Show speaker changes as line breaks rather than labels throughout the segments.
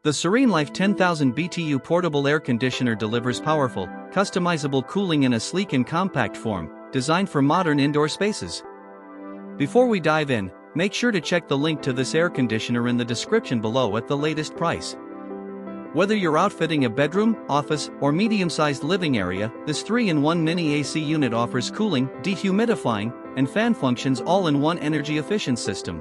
The SereneLife 10,000 BTU Portable Air Conditioner delivers powerful, customizable cooling in a sleek and compact form, designed for modern indoor spaces. Before we dive in, make sure to check the link to this air conditioner in the description below at the latest price. Whether you're outfitting a bedroom, office, or medium-sized living area, this 3-in-1 mini AC unit offers cooling, dehumidifying, and fan functions all in one energy-efficient system.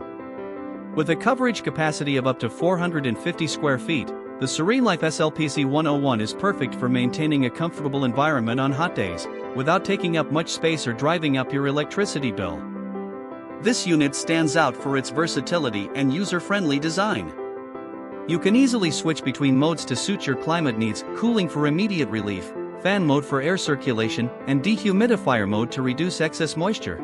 With a coverage capacity of up to 450 square feet, the SereneLife SLPC 101 is perfect for maintaining a comfortable environment on hot days, without taking up much space or driving up your electricity bill. This unit stands out for its versatility and user-friendly design. You can easily switch between modes to suit your climate needs: cooling for immediate relief, fan mode for air circulation, and dehumidifier mode to reduce excess moisture.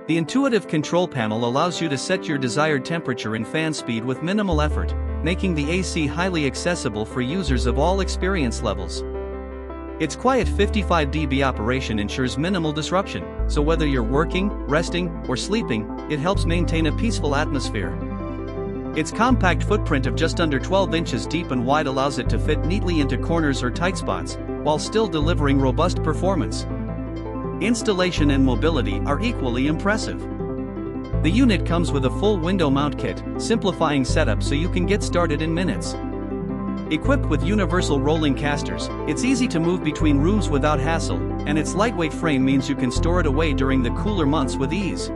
The intuitive control panel allows you to set your desired temperature and fan speed with minimal effort, making the AC highly accessible for users of all experience levels. Its quiet 55 dB operation ensures minimal disruption, so whether you're working, resting, or sleeping, it helps maintain a peaceful atmosphere. Its compact footprint of just under 12 inches deep and wide allows it to fit neatly into corners or tight spots, while still delivering robust performance. Installation and mobility are equally impressive. The unit comes with a full window mount kit, simplifying setup so you can get started in minutes. Equipped with universal rolling casters, it's easy to move between rooms without hassle, and its lightweight frame means you can store it away during the cooler months with ease.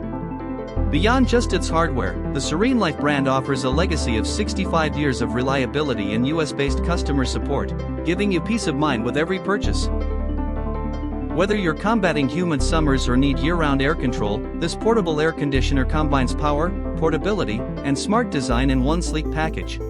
Beyond just its hardware, the SereneLife brand offers a legacy of 65 years of reliability and US-based customer support, giving you peace of mind with every purchase. Whether you're combating humid summers or need year-round air control, this portable air conditioner combines power, portability, and smart design in one sleek package.